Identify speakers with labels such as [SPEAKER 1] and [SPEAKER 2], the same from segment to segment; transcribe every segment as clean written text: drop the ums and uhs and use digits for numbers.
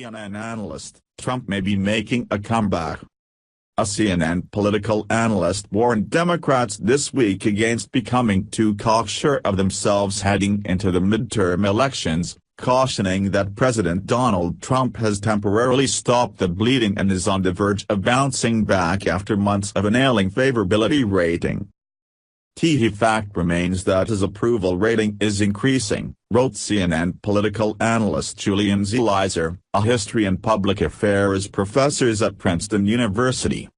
[SPEAKER 1] CNN analyst, Trump may be making a comeback. A CNN political analyst warned Democrats this week against becoming too cocksure of themselves heading into the midterm elections, cautioning that President Donald Trump has temporarily stopped the bleeding and is on the verge of bouncing back after months of an ailing favorability rating. The fact remains that his approval rating is increasing, wrote CNN political analyst Julian Zelizer, a history and public affairs professor at Princeton University.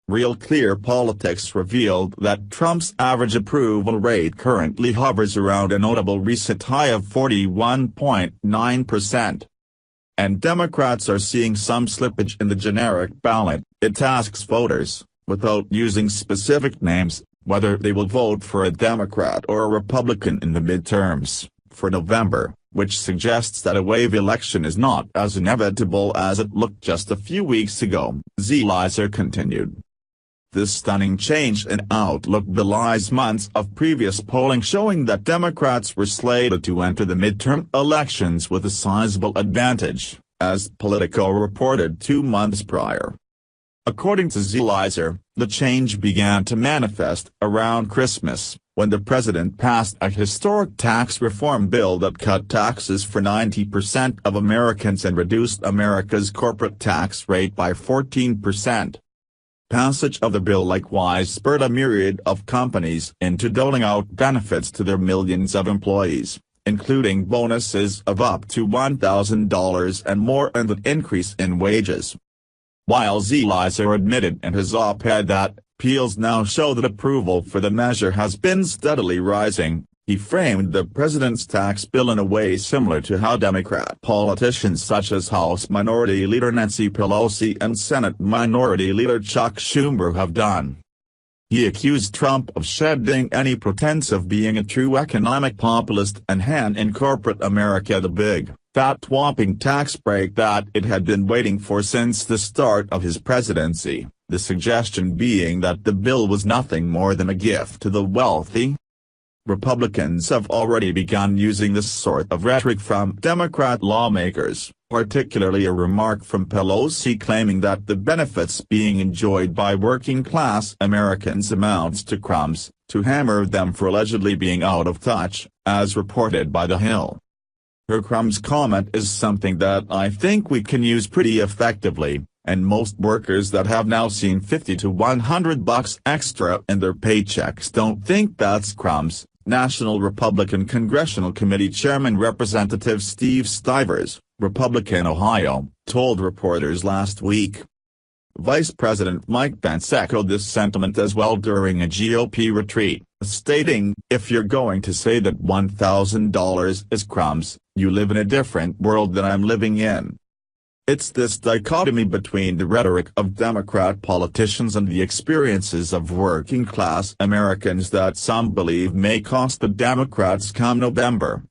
[SPEAKER 1] Real Clear Politics revealed that Trump's average approval rate currently hovers around a notable recent high of 41.9%. And Democrats are seeing some slippage in the generic ballot. It asks voters, without using specific names, whether they will vote for a Democrat or a Republican in the midterms, for November, which suggests that a wave election is not as inevitable as it looked just a few weeks ago, Zelizer continued. This stunning change in outlook belies months of previous polling showing that Democrats were slated to enter the midterm elections with a sizable advantage, as Politico reported 2 months prior. According to Zelizer, the change began to manifest around Christmas, when the president passed a historic tax reform bill that cut taxes for 90% of Americans and reduced America's corporate tax rate by 14%. Passage of the bill likewise spurred a myriad of companies into doling out benefits to their millions of employees, including bonuses of up to $1,000 and more and an increase in wages. While Zelizer admitted in his op-ed that polls now show that approval for the measure has been steadily rising, he framed the president's tax bill in a way similar to how Democrat politicians such as House Minority Leader Nancy Pelosi and Senate Minority Leader Chuck Schumer have done. He accused Trump of shedding any pretense of being a true economic populist and hand in corporate America the big, fat-whopping tax break that it had been waiting for since the start of his presidency, the suggestion being that the bill was nothing more than a gift to the wealthy. Republicans have already begun using this sort of rhetoric from Democrat lawmakers, particularly a remark from Pelosi claiming that the benefits being enjoyed by working-class Americans amounts to crumbs, to hammer them for allegedly being out of touch, as reported by The Hill. Her crumbs comment is something that I think we can use pretty effectively, and most workers that have now seen $50 to $100 extra in their paychecks don't think that's crumbs, National Republican Congressional Committee Chairman Representative Steve Stivers, Republican Ohio, told reporters last week. Vice President Mike Pence echoed this sentiment as well during a GOP retreat, stating, "If you're going to say that $1,000 is crumbs, you live in a different world than I'm living in." It's this dichotomy between the rhetoric of Democrat politicians and the experiences of working-class Americans that some believe may cost the Democrats come November.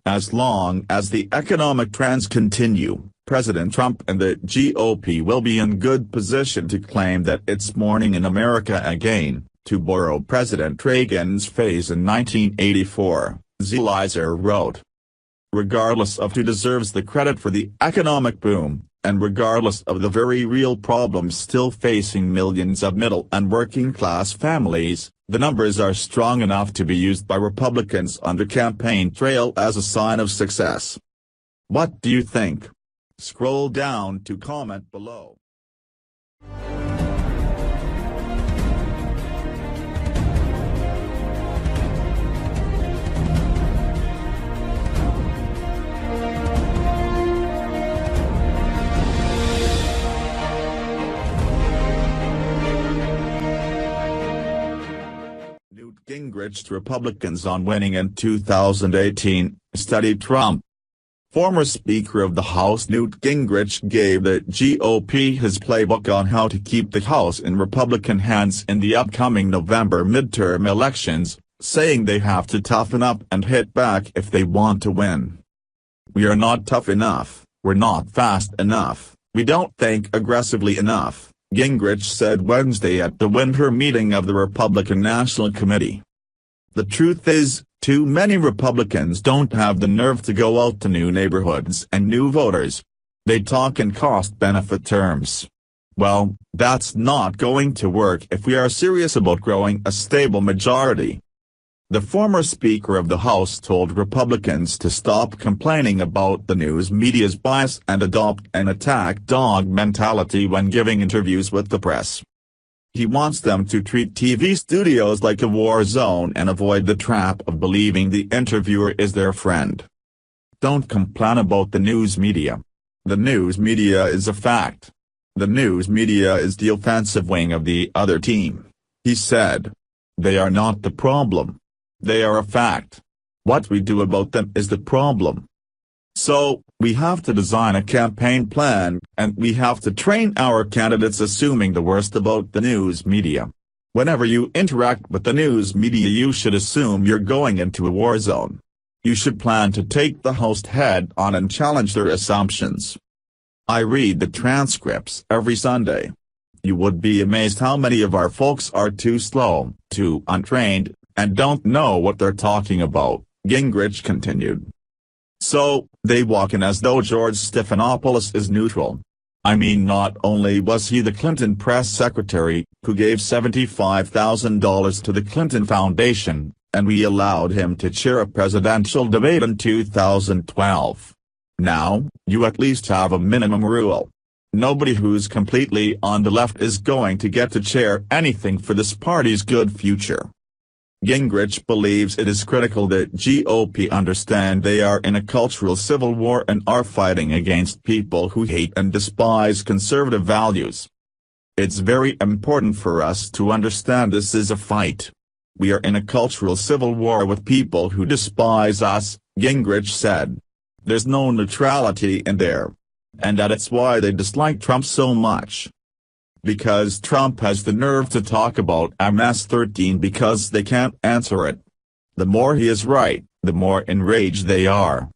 [SPEAKER 1] As long as the economic trends continue, President Trump and the GOP will be in good position to claim that it's morning in America again, to borrow President Reagan's phrase in 1984, Zelizer wrote. Regardless of who deserves the credit for the economic boom, and regardless of the very real problems still facing millions of middle and working-class families, the numbers are strong enough to be used by Republicans on the campaign trail as a sign of success. What do you think? Scroll down to comment below. Gingrich's Republicans on winning in 2018, studied Trump. Former Speaker of the House Newt Gingrich gave the GOP his playbook on how to keep the House in Republican hands in the upcoming November midterm elections, saying they have to toughen up and hit back if they want to win. "We are not tough enough, we're not fast enough, we don't think aggressively enough," Gingrich said Wednesday at the winter meeting of the Republican National Committee. "The truth is, too many Republicans don't have the nerve to go out to new neighborhoods and new voters. They talk in cost-benefit terms. Well, that's not going to work if we are serious about growing a stable majority. The former Speaker of the House told Republicans to stop complaining about the news media's bias and adopt an attack dog mentality when giving interviews with the press. He wants them to treat TV studios like a war zone and avoid the trap of believing the interviewer is their friend. Don't complain about the news media. The news media is a fact. The news media is the offensive wing of the other team, he said. They are not the problem. They are a fact. What we do about them is the problem. So, we have to design a campaign plan, and we have to train our candidates assuming the worst about the news media. Whenever you interact with the news media, you should assume you're going into a war zone. You should plan to take the host head on and challenge their assumptions. I read the transcripts every Sunday. You would be amazed how many of our folks are too slow, too untrained, and don't know what they're talking about, Gingrich continued. So, they walk in as though George Stephanopoulos is neutral. I mean, not only was he the Clinton press secretary, who gave $75,000 to the Clinton Foundation, and we allowed him to chair a presidential debate in 2012. Now, you at least have a minimum rule. Nobody who's completely on the left is going to get to chair anything for this party's good future. Gingrich believes it is critical that GOP understand they are in a cultural civil war and are fighting against people who hate and despise conservative values. It's very important for us to understand this is a fight. We are in a cultural civil war with people who despise us, Gingrich said. There's no neutrality in there. And that's why they dislike Trump so much. Because Trump has the nerve to talk about MS-13 because they can't answer it. The more he is right, the more enraged they are.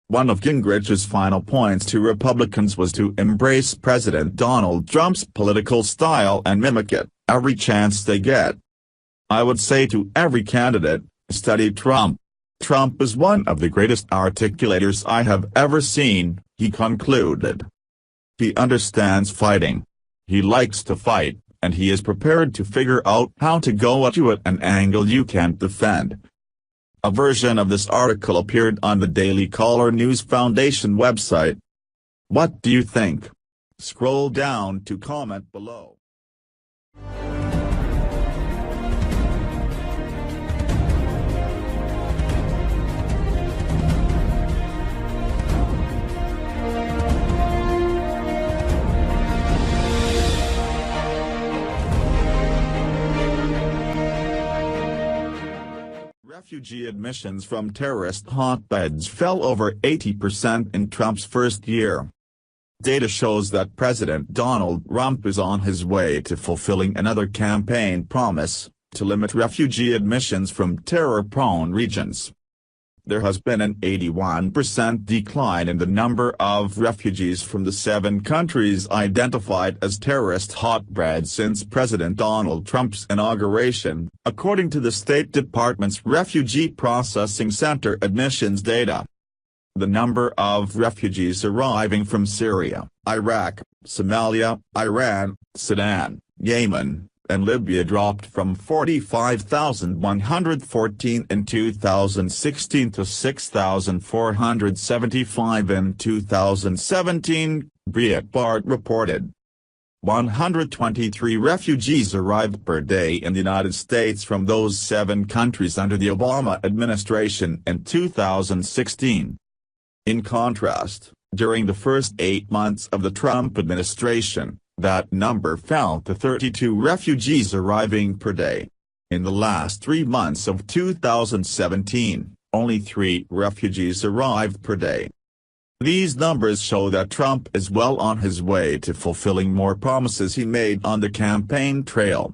[SPEAKER 1] One of Gingrich's final points to Republicans was to embrace President Donald Trump's political style and mimic it, every chance they get. I would say to every candidate, study Trump. Trump is one of the greatest articulators I have ever seen, he concluded. He understands fighting. He likes to fight, and he is prepared to figure out how to go at you at an angle you can't defend. A version of this article appeared on the Daily Caller News Foundation website. What do you think? Scroll down to comment below. Refugee admissions from terrorist hotbeds fell over 80% in Trump's first year. Data shows that President Donald Trump is on his way to fulfilling another campaign promise, to limit refugee admissions from terror-prone regions. There has been an 81% decline in the number of refugees from the 7 countries identified as terrorist hotbeds since President Donald Trump's inauguration, according to the State Department's Refugee Processing Center admissions data. The number of refugees arriving from Syria, Iraq, Somalia, Iran, Sudan, Yemen, and Libya dropped from 45,114 in 2016 to 6,475 in 2017, Breitbart reported. 123 refugees arrived per day in the United States from those 7 countries under the Obama administration in 2016. In contrast, during the first 8 months of the Trump administration, that number fell to 32 refugees arriving per day. In the last 3 months of 2017, only 3 refugees arrived per day. These numbers show that Trump is well on his way to fulfilling more promises he made on the campaign trail.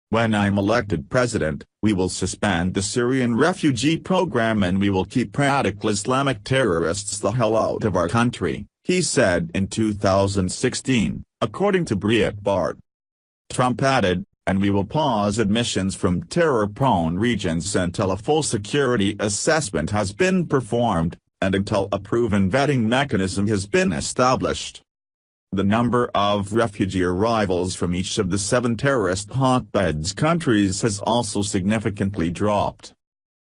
[SPEAKER 1] When I'm elected president, we will suspend the Syrian refugee program and we will keep radical Islamic terrorists the hell out of our country, he said in 2016, according to Breitbart. Trump added, and we will pause admissions from terror-prone regions until a full security assessment has been performed, and until a proven vetting mechanism has been established. The number of refugee arrivals from each of the 7 terrorist hotbeds countries has also significantly dropped.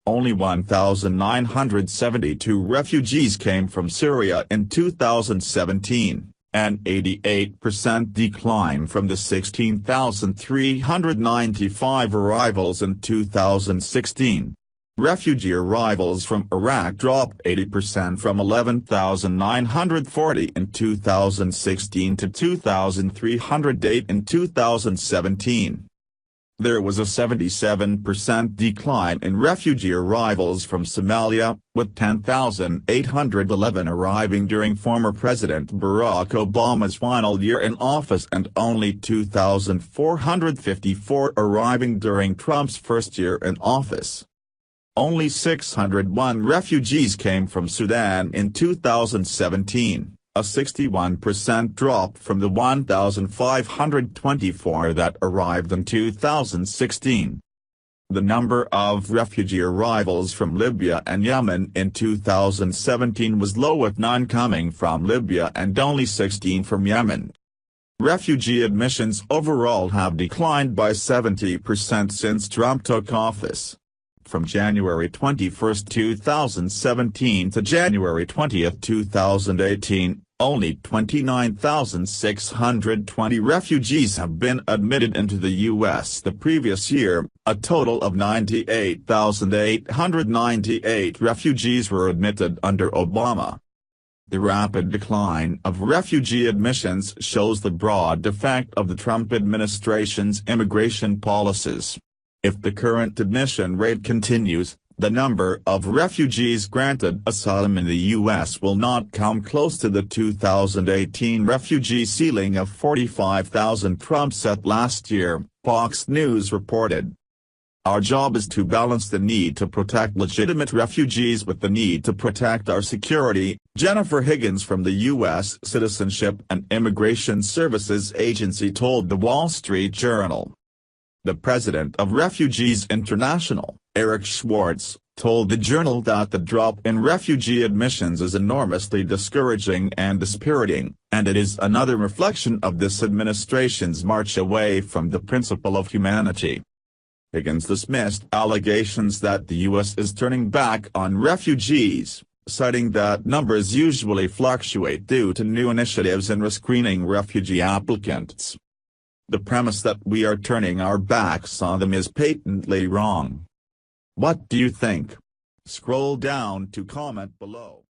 [SPEAKER 1] Only 1,972 refugees came from Syria in 2017, an 88% decline from the 16,395 arrivals in 2016. Refugee arrivals from Iraq dropped 80% from 11,940 in 2016 to 2,308 in 2017. There was a 77% decline in refugee arrivals from Somalia, with 10,811 arriving during former President Barack Obama's final year in office and only 2,454 arriving during Trump's first year in office. Only 601 refugees came from Sudan in 2017, a 61% drop from the 1,524 that arrived in 2016. The number of refugee arrivals from Libya and Yemen in 2017 was low, with 9 coming from Libya and only 16 from Yemen. Refugee admissions overall have declined by 70% since Trump took office. From January 21, 2017 to January 20, 2018, only 29,620 refugees have been admitted into the U.S. The previous year, a total of 98,898 refugees were admitted under Obama. The rapid decline of refugee admissions shows the broad effect of the Trump administration's immigration policies. If the current admission rate continues, the number of refugees granted asylum in the U.S. will not come close to the 2018 refugee ceiling of 45,000 Trump set last year, Fox News reported. Our job is to balance the need to protect legitimate refugees with the need to protect our security, Jennifer Higgins from the U.S. Citizenship and Immigration Services Agency told The Wall Street Journal. The president of Refugees International, Eric Schwartz, told the Journal that the drop in refugee admissions is enormously discouraging and dispiriting, and it is another reflection of this administration's march away from the principle of humanity. Higgins dismissed allegations that the U.S. is turning back on refugees, citing that numbers usually fluctuate due to new initiatives in rescreening refugee applicants. The premise that we are turning our backs on them is patently wrong. What do you think? Scroll down to comment below.